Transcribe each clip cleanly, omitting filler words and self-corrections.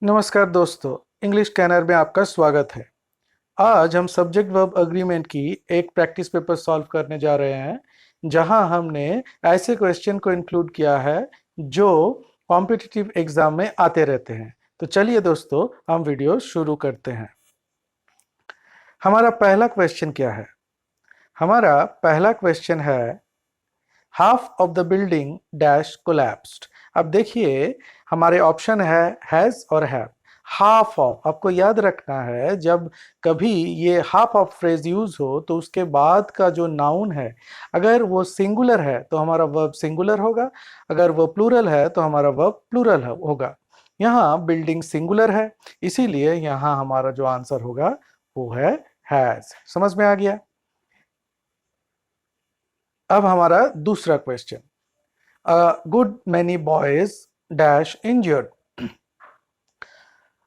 नमस्कार दोस्तों, इंग्लिश कैनर में आपका स्वागत है। आज हम सब्जेक्ट वर्ब अग्रीमेंट की एक प्रैक्टिस पेपर सॉल्व करने जा रहे हैं, जहां हमने ऐसे क्वेश्चन को इंक्लूड किया है जो कॉम्पिटिटिव एग्जाम में आते रहते हैं। तो चलिए दोस्तों, हम वीडियो शुरू करते हैं। हमारा पहला क्वेश्चन क्या है? हमारा पहला क्वेश्चन है half of the building dash collapsed. अब देखिए, हमारे ऑप्शन है हैज और हैव। हाफ ऑफ, आपको याद रखना है जब कभी ये हाफ ऑफ फ्रेज यूज हो तो उसके बाद का जो नाउन है, अगर वो सिंगुलर है तो हमारा वर्ब सिंगुलर होगा, अगर वो प्लूरल है तो हमारा वर्ब प्लूरल होगा। यहाँ बिल्डिंग सिंगुलर है, इसीलिए यहाँ हमारा जो आंसर होगा वो है हैज। समझ में आ गया? अब हमारा दूसरा question, good many boys dash injured.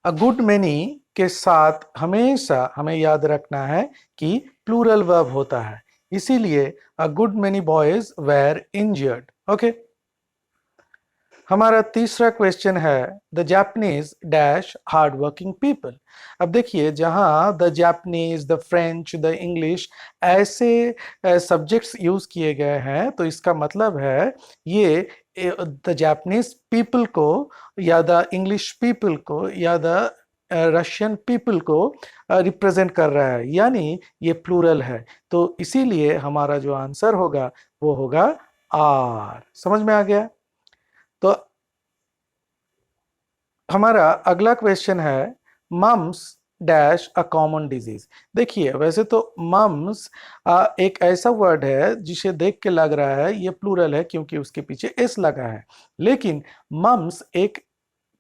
अ गुड मैनी के साथ हमेशा हमें याद रखना है कि प्लूरल वर्ब होता है, इसीलिए a good many boys were injured. Okay, हमारा तीसरा क्वेश्चन है the Japanese dash hard working people. अब देखिए, जहां the Japanese, the French, the English ऐसे सब्जेक्ट्स यूज किए गए हैं, तो इसका मतलब है ये द जापानीज पीपल को या द इंग्लिश पीपल को या द रशियन पीपल को रिप्रेजेंट कर रहा है, यानी ये प्लूरल है। तो इसीलिए हमारा जो आंसर होगा वो होगा आर। समझ में आ गया? तो हमारा अगला क्वेश्चन है mumps dash a common disease. देखिए, वैसे तो मम्स एक ऐसा वर्ड है जिसे देख के लग रहा है ये प्लूरल है क्योंकि उसके पीछे एस लगा है, लेकिन मम्स एक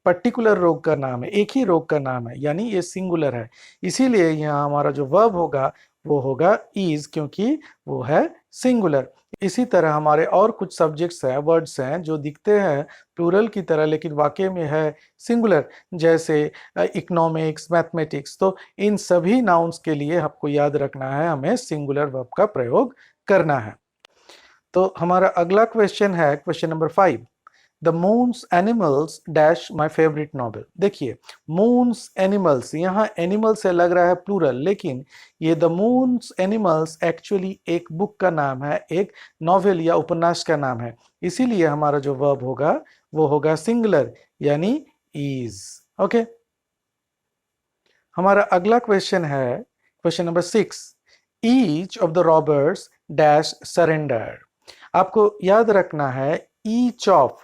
पर्टिकुलर रोग का नाम है, एक ही रोग का नाम है, यानी ये सिंगुलर है। इसीलिए यहाँ हमारा जो वर्ब होगा वो होगा इज, क्योंकि वो है सिंगुलर। इसी तरह हमारे और कुछ सब्जेक्ट्स हैं, वर्ड्स हैं जो दिखते हैं प्लूरल की तरह लेकिन वाकई में है सिंगुलर, जैसे इकोनॉमिक्स, मैथमेटिक्स। तो इन सभी नाउन्स के लिए आपको याद रखना है, हमें सिंगुलर वर्ब का प्रयोग करना है। तो हमारा अगला क्वेश्चन है question number 5, the moons animals dash my favourite novel. देखिए, मून्स एनिमल्स, यहाँ एनिमल से लग रहा है प्लूरल, लेकिन ये द मून्स एनिमल्स एक्चुअली एक बुक का नाम है, एक नॉवेल या उपन्यास का नाम है। इसीलिए हमारा जो वर्ब होगा वो होगा सिंगुलर, यानी इज। ओके, हमारा अगला क्वेश्चन है question number 6, each of the robbers dash surrender. आपको याद रखना है ईच ऑफ,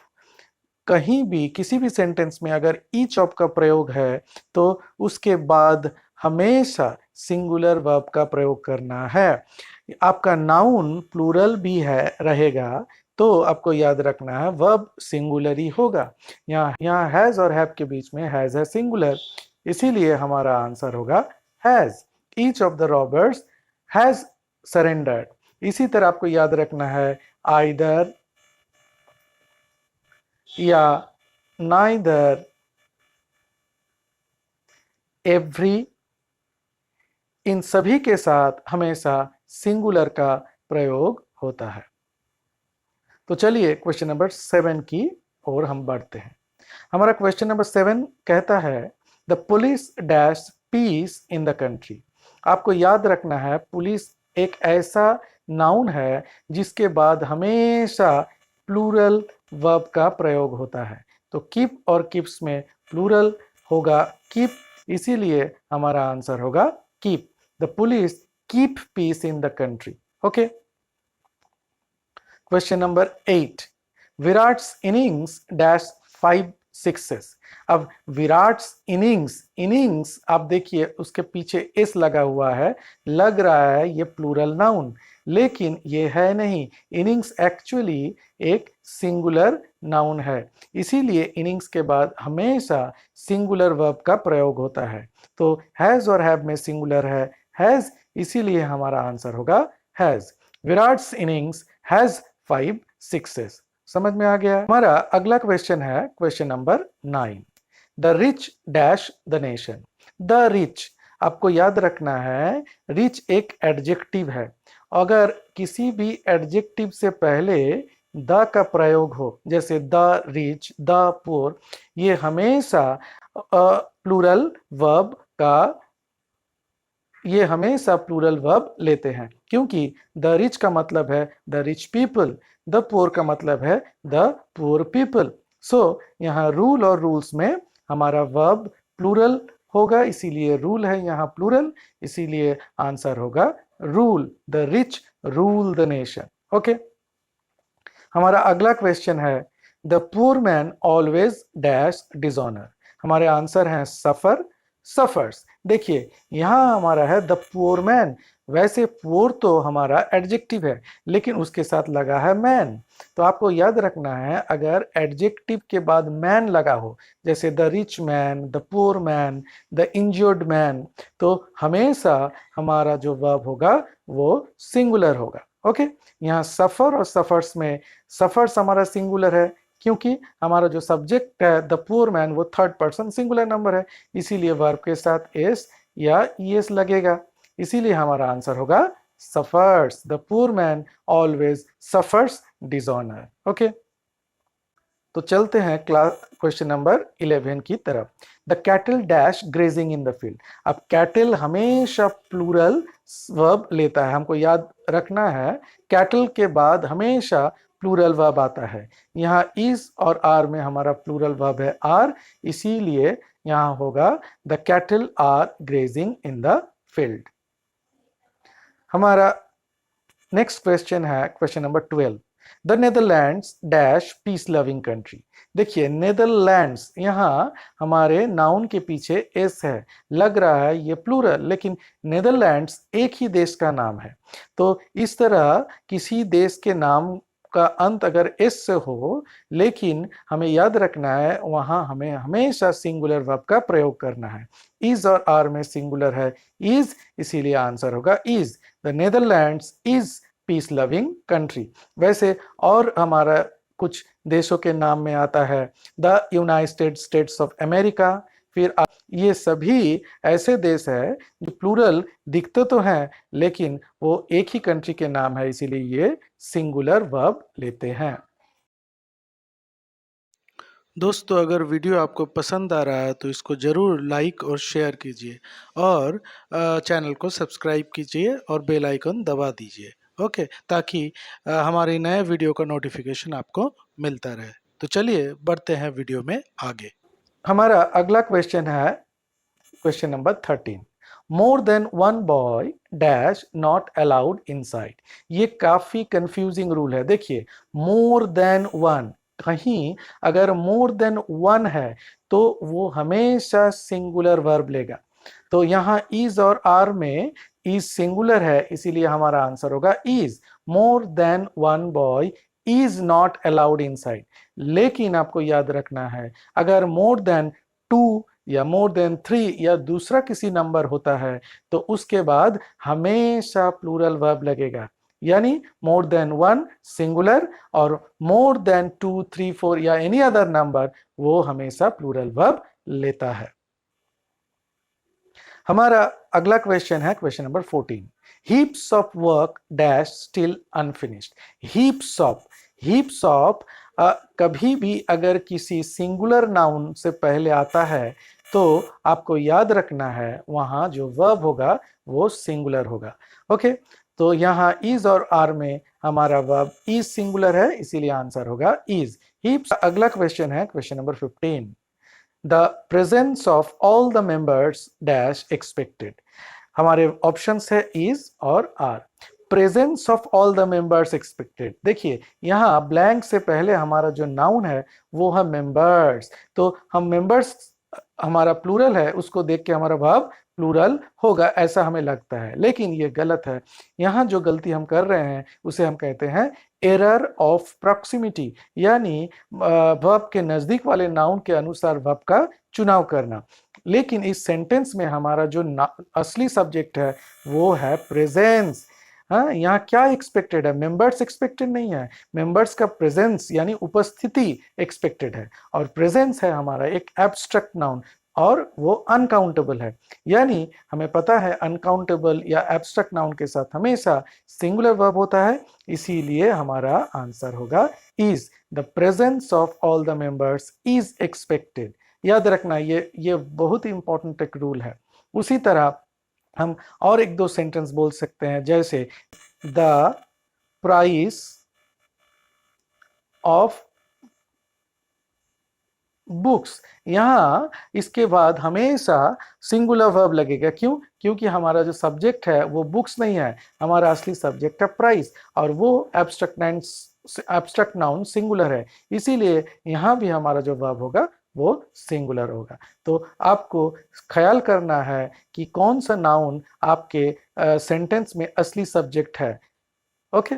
कहीं भी किसी भी सेंटेंस में अगर ईच ऑफ का प्रयोग है तो उसके बाद हमेशा सिंगुलर वर्ब का प्रयोग करना है। आपका नाउन प्लूरल भी है रहेगा तो आपको याद रखना है वर्ब सिंगुलर ही होगा। यहाँ हैज और हैव के बीच में हैज है सिंगुलर, इसीलिए हमारा आंसर होगा has. Each of the robbers has surrendered. इसी तरह आपको याद रखना है आइदर या नाइदर, एवरी, इन सभी के साथ हमेशा सिंगुलर का प्रयोग होता है। तो चलिए क्वेश्चन नंबर 7 की ओर हम बढ़ते हैं। हमारा क्वेश्चन नंबर 7 कहता है the police dash peace in the country. आपको याद रखना है पुलिस एक ऐसा नाउन है जिसके बाद हमेशा प्लूरल वर्ब का प्रयोग होता है। तो कीप और कीप्स में प्लूरल होगा कीप, इसीलिए हमारा आंसर होगा keep. The police keep peace in the country. Okay, question number 8, Virat's innings dash 5 sixes. अब विराट्स इनिंग्स, इनिंग्स आप देखिए उसके पीछे एस लगा हुआ है, लग रहा है ये प्लूरल नाउन, लेकिन ये है नहीं। इनिंग्स एक्चुअली एक सिंगुलर नाउन है, इसीलिए इनिंग्स के बाद हमेशा सिंगुलर वर्ब का प्रयोग होता है। तो हैज और हैव में सिंगुलर है हैज, इसीलिए हमारा आंसर होगा has. Virat's innings has 5 sixes. समझ में आ गया? हमारा अगला क्वेश्चन है question number 9, the rich dash the nation. The rich, आपको याद रखना है रिच एक एडजेक्टिव है। अगर किसी भी एडजेक्टिव से पहले द का प्रयोग हो, जैसे द रिच, द पुअर, ये हमेशा प्लूरल वर्ब का ये हमेशा प्लूरल वर्ब लेते हैं, क्योंकि द रिच का मतलब है the rich people, the poor का मतलब है द पुअर पीपल। सो यहाँ रूल और रूल्स में हमारा वर्ब प्लूरल होगा, इसीलिए रूल है यहाँ प्लूरल, इसीलिए आंसर होगा rule. The rich rule the nation. Okay, हमारा अगला क्वेश्चन है the poor man always dash dishonour. हमारे आंसर हैं सफर, सफर्स। देखिए यहां हमारा है द पुअर मैन, वैसे पुअर तो हमारा एडजेक्टिव है लेकिन उसके साथ लगा है मैन, तो आपको याद रखना है अगर एडजेक्टिव के बाद मैन लगा हो, जैसे the rich man, the poor man, the injured man, तो हमेशा हमारा जो वर्ब होगा वो सिंगुलर होगा। ओके, यहाँ सफर और सफर्स में सफर्स हमारा सिंगुलर है क्योंकि हमारा जो सब्जेक्ट है द पुअर मैन वो थर्ड पर्सन सिंगुलर नंबर है, इसीलिए वर्ब के साथ एस या ईएस लगेगा, इसीलिए हमारा आंसर होगा suffers. The poor man always suffers dishonour. Okay, तो चलते हैं क्वेश्चन नंबर 11 की तरफ। The cattle dash grazing in the field. अब कैटल हमेशा प्लूरल वर्ब लेता है, हमको याद रखना है कैटल के बाद हमेशा प्लूरल वर्ब आता है। यहाँ इज और आर में हमारा प्लूरल वर्ब है आर, इसीलिए यहाँ होगा the cattle are grazing in the field. हमारा नेक्स्ट क्वेश्चन है question number 12। The Netherlands dash peace loving country. देखिए नेदरलैंड्स यहाँ हमारे नाउन के पीछे एस है, लग रहा है ये प्लूरल, लेकिन नेदरलैंड्स एक ही देश का नाम है, तो इस तरह किसी देश के नाम का अंत अगर एस से हो, लेकिन हमें याद रखना है वहां हमें हमेशा सिंगुलर वर्ब का प्रयोग करना है। इज और आर में सिंगुलर है इज, इसीलिए आंसर होगा is. The Netherlands is peace loving country. वैसे और हमारा कुछ देशों के नाम में आता है the United states of America, फिर ये सभी ऐसे देश है जो प्लूरल दिखते तो हैं लेकिन वो एक ही कंट्री के नाम है, इसीलिए ये सिंगुलर वर्ब लेते हैं। दोस्तों अगर वीडियो आपको पसंद आ रहा है तो इसको ज़रूर लाइक और शेयर कीजिए और चैनल को सब्सक्राइब कीजिए और बेल आइकन दबा दीजिए। ओके, ताकि हमारे नए वीडियो का नोटिफिकेशन आपको मिलता रहे। तो चलिए बढ़ते हैं वीडियो में आगे। हमारा अगला क्वेश्चन है question number 13। More than one boy dash not allowed inside. ये काफी कंफ्यूजिंग रूल है। देखिए मोर देन वन, कहीं अगर मोर देन वन है तो वो हमेशा सिंगुलर वर्ब लेगा, तो यहाँ इज और आर में इज सिंगुलर है, इसीलिए हमारा आंसर होगा is. More than one boy is not allowed inside. लेकिन आपको याद रखना है अगर मोर देन टू या मोर देन थ्री या दूसरा किसी नंबर होता है तो उसके बाद हमेशा प्लूरल वर्ब लगेगा, यानी मोर देन वन सिंगुलर और more than two three four या एनी अदर नंबर वो हमेशा प्लूरल वर्ब लेता है। हमारा अगला क्वेश्चन है question number 14। Heaps of work dash still unfinished. Heaps of कभी भी अगर किसी सिंगुलर नाउन से पहले आता है तो आपको याद रखना है वहां जो वर्ब होगा वो सिंगुलर होगा। ओके, तो यहाँ इज और आर में हमारा वर्ब इज सिंगुलर है, इसीलिए आंसर होगा इज। हीप्स। अगला क्वेश्चन है question number 15। The presence of all the members dash expected. हमारे ऑप्शंस है इज और are. Presence of all the members expected. देखिए यहाँ ब्लैंक से पहले हमारा जो नाउन है वो है मेंबर्स, तो हम मेंबर्स हमारा प्लूरल है उसको देख के हमारा वर्ब प्लूरल होगा ऐसा हमें लगता है, लेकिन ये गलत है। यहाँ जो गलती हम कर रहे हैं उसे हम कहते हैं एरर ऑफ प्रॉक्सिमिटी, यानी वर्ब के नजदीक वाले नाउन के अनुसार वर्ब का चुनाव करना। लेकिन इस सेंटेंस में हमारा जो असली सब्जेक्ट है वो है प्रेजेंस। हाँ, यहाँ क्या एक्सपेक्टेड है? मेंबर्स एक्सपेक्टेड नहीं है, मेंबर्स का प्रेजेंस यानी उपस्थिति एक्सपेक्टेड है, और प्रेजेंस है हमारा एक एब्स्ट्रैक्ट नाउन और वो अनकाउंटेबल है, यानी हमें पता है अनकाउंटेबल या एब्स्ट्रैक्ट नाउन के साथ हमेशा सिंगुलर वर्ब होता है, इसीलिए हमारा आंसर होगा is. The presence of all the members is expected, याद रखना, ये बहुत ही इंपॉर्टेंट एक रूल है। उसी तरह हम और एक दो सेंटेंस बोल सकते हैं, जैसे द प्राइस ऑफ बुक्स। यहां इसके बाद हमेशा सिंगुलर वर्ब लगेगा। क्यों? क्योंकि हमारा जो सब्जेक्ट है वो बुक्स नहीं है, हमारा असली सब्जेक्ट है प्राइस, और वो एब्स्ट्रैक्ट नाउन सिंगुलर है, इसीलिए यहां भी हमारा जो वर्ब होगा वो सिंगुलर होगा। तो आपको ख्याल करना है कि कौन सा नाउन आपके सेंटेंस में असली सब्जेक्ट है। ओके,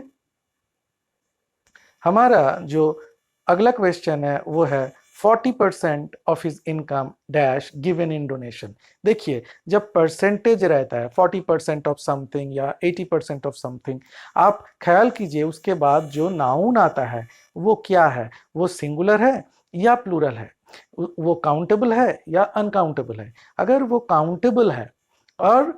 हमारा जो अगला क्वेश्चन है वो है 40% of his income dash given in donation. देखिए, जब परसेंटेज रहता है 40% ऑफ समथिंग या 80% ऑफ समथिंग, आप ख्याल कीजिए उसके बाद जो नाउन आता है वो क्या है, वो सिंगुलर है या प्लूरल है, वो काउंटेबल है या अनकाउंटेबल है। अगर वो काउंटेबल है और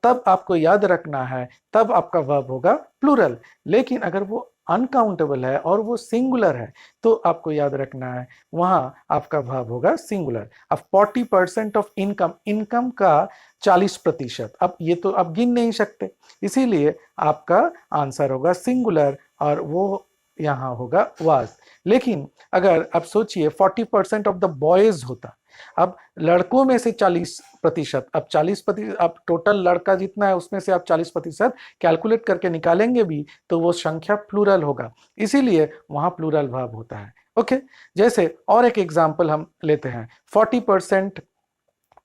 तब आपको याद रखना है, तब आपका वर्ब होगा प्लूरल। लेकिन अगर वो अनकाउंटेबल है और वो सिंगुलर है, तो आपको याद रखना है वहां आपका वर्ब होगा सिंगुलर। अब 40% ऑफ इनकम, इनकम का 40%, अब ये तो आप गिन नहीं सकते, इसीलिए आपका आंसर होगा सिंगुलर, और वो यहाँ होगा वाज। लेकिन अगर आप सोचिए 40% ऑफ द बॉयज होता, अब लड़कों में से 40%, अब 40%, अब टोटल लड़का जितना है उसमें से आप 40% कैलकुलेट करके निकालेंगे भी तो वो संख्या प्लूरल होगा, इसीलिए वहां प्लूरल वर्ब होता है। ओके, जैसे और एक एग्जांपल हम लेते हैं, 40%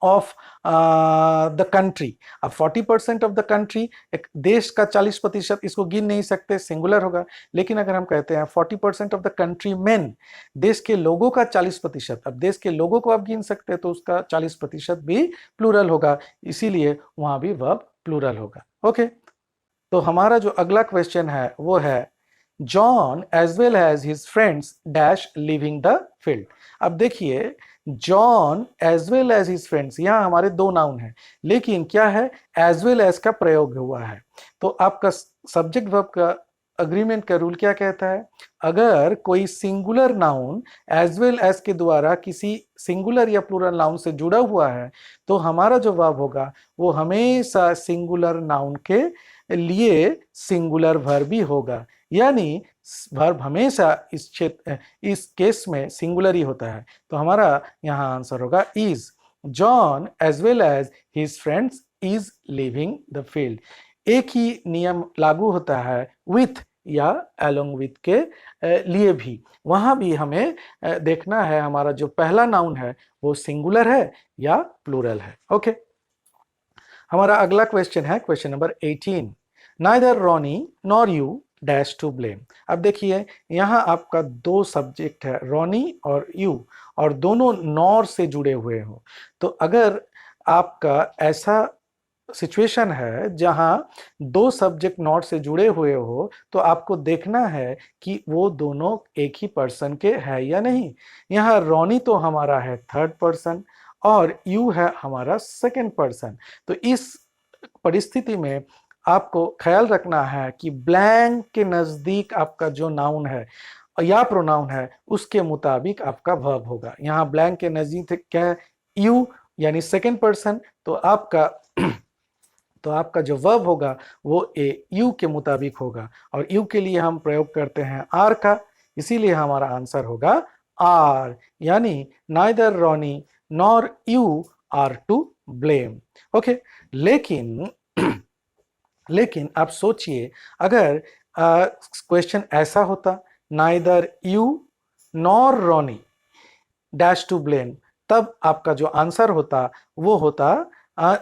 ऑफ द कंट्री। अब 40% ऑफ द कंट्री, एक देश का 40%, इसको गिन नहीं सकते, सिंगुलर होगा। लेकिन अगर हम कहते हैं 40% ऑफ द कंट्री मैन, देश के लोगों का 40%, अब देश के लोगों को आप गिन सकते हैं तो उसका 40% भी प्लूरल होगा, इसीलिए वहां भी वर्ब प्लूरल होगा। ओके, तो हमारा जो अगला क्वेश्चन है वो है John as well as his friends dash living the field. अब देखिए, John as well as his friends, यहां हमारे दो नाउन है, लेकिन क्या है, एज वेल एज का प्रयोग हुआ है। तो आपका सब्जेक्ट वर्ब का अग्रीमेंट का रूल क्या कहता है, अगर कोई singular noun as well as के द्वारा किसी सिंगुलर या प्लूरल नाउन से जुड़ा हुआ है, तो हमारा जो वर्ब होगा वो हमेशा सिंगुलर नाउन के लिए सिंगुलर वर्ब ही होगा। यानी वर्ब हमेशा इस क्षेत्र, इस केस में सिंगुलर ही होता है। तो हमारा यहाँ आंसर होगा is. John as well as his friends is living the field. एक ही नियम लागू होता है विथ या अलोंग विथ के लिए भी। वहां भी हमें देखना है हमारा जो पहला नाउन है वो सिंगुलर है या प्लूरल है। ओके, हमारा अगला क्वेश्चन है question number 18। Neither Ronnie nor you dash to blame. अब देखिए, यहां आपका दो सब्जेक्ट है, रॉनी और यू, और दोनों नॉर से जुड़े हुए हो। तो अगर आपका ऐसा सिचुएशन है जहां दो सब्जेक्ट नॉट से जुड़े हुए हो, तो आपको देखना है कि वो दोनों एक ही पर्सन के है या नहीं। यहाँ रॉनी तो हमारा है थर्ड पर्सन और यू है हमारा सेकंड पर्सन। तो इस परिस्थिति में आपको ख्याल रखना है कि ब्लैंक के नजदीक आपका जो नाउन है या प्रोनाउन है उसके मुताबिक आपका वर्ब होगा। यहाँ ब्लैंक के नजदीक क्या है, यू, यानी सेकंड पर्सन। तो आपका जो वर्ब होगा वो यू के मुताबिक होगा, और यू के लिए हम प्रयोग करते हैं आर का, इसीलिए हमारा आंसर होगा आर। यानी neither Ronnie nor you are to blame. Okay, लेकिन लेकिन आप सोचिए, अगर क्वेश्चन ऐसा होता, neither you nor Ronnie dash to blame, तब आपका जो आंसर होता वो होता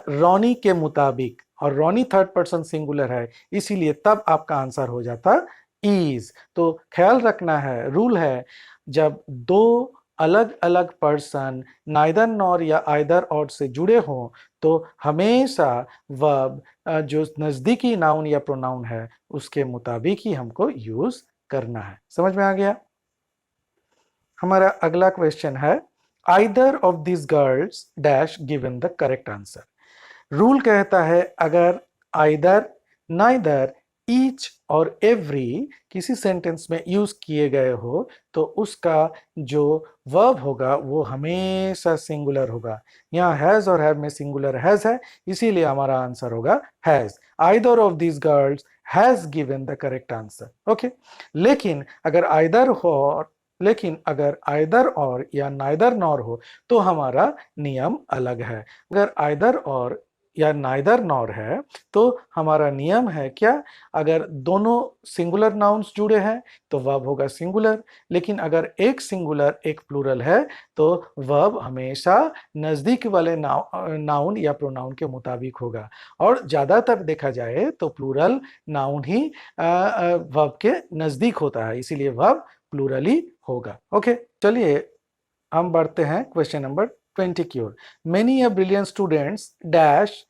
रॉनी के मुताबिक, और रॉनी थर्ड पर्सन सिंगुलर है, इसीलिए तब आपका आंसर हो जाता इज। तो ख्याल रखना है, रूल है, जब दो अलग अलग पर्सन नाइदर नॉर या आइदर और से जुड़े हों तो हमेशा वर्ब जो नजदीकी नाउन या प्रोनाउन है उसके मुताबिक ही हमको यूज करना है। समझ में आ गया? हमारा अगला क्वेश्चन है either of this girls dash given the correct answer. Rule कहता है अगर आइदर, नाइदर, ईच और एवरी किसी सेंटेंस में यूज किए गए हो तो उसका जो वर्ब होगा वो हमेशा सिंगुलर होगा। यहाँ हैज और हैव में सिंगुलर हैज है, इसीलिए हमारा आंसर होगा has. Either of these girls has given the correct answer. Okay, लेकिन अगर आइदर और या नाइदर नॉर हो तो हमारा नियम अलग है। अगर आइदर और या नाइदर नॉर है तो हमारा नियम है क्या, अगर दोनों सिंगुलर नाउन्स जुड़े हैं तो वर्ब होगा सिंगुलर, लेकिन अगर एक सिंगुलर एक प्लूरल है तो वर्ब हमेशा नजदीक वाले नाउन या प्रोनाउन के मुताबिक होगा। और ज्यादातर देखा जाए तो प्लूरल नाउन ही वर्ब के नजदीक होता है, इसीलिए वर्ब प्लूरल ही होगा। ओके, चलिए हम बढ़ते हैं क्वेश्चन नंबर 20 की ओर। Many a brilliant students dash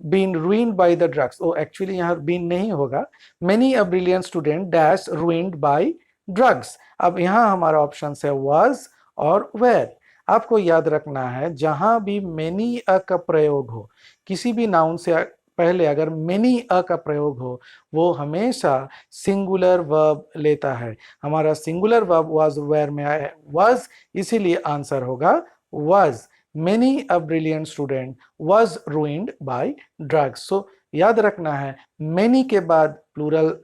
been ruined by the drugs। Oh actually यहाँ बीन नहीं होगा, many a brilliant student dash ruined by drugs। अब यहाँ हमारा ऑप्शन है was और where। आपको याद रखना है जहां भी मेनी अ का प्रयोग हो, किसी भी नाउन से पहले अगर मेनी अ का प्रयोग हो वो हमेशा सिंगुलर वर्ब लेता है। हमारा सिंगुलर वर्ब was where में आया was, इसीलिए आंसर होगा was। Many a brilliant student was ruined by drugs। So याद रखना है many के बाद प्लूरल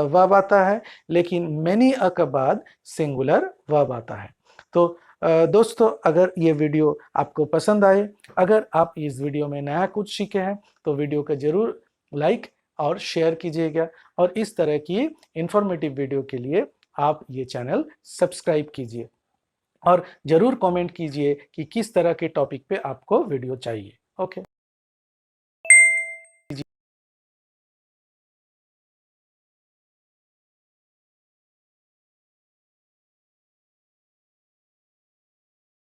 वर्ब आता है, लेकिन many a के बाद सिंगुलर वर्ब आता है। तो दोस्तों, अगर ये वीडियो आपको पसंद आए, अगर आप इस वीडियो में नया कुछ सीखे हैं तो वीडियो को जरूर लाइक और शेयर कीजिएगा, और इस तरह की इंफॉर्मेटिव वीडियो के लिए आप ये चैनल सब्सक्राइब कीजिए और जरूर कमेंट कीजिए कि किस तरह के टॉपिक पे आपको वीडियो चाहिए। ओके।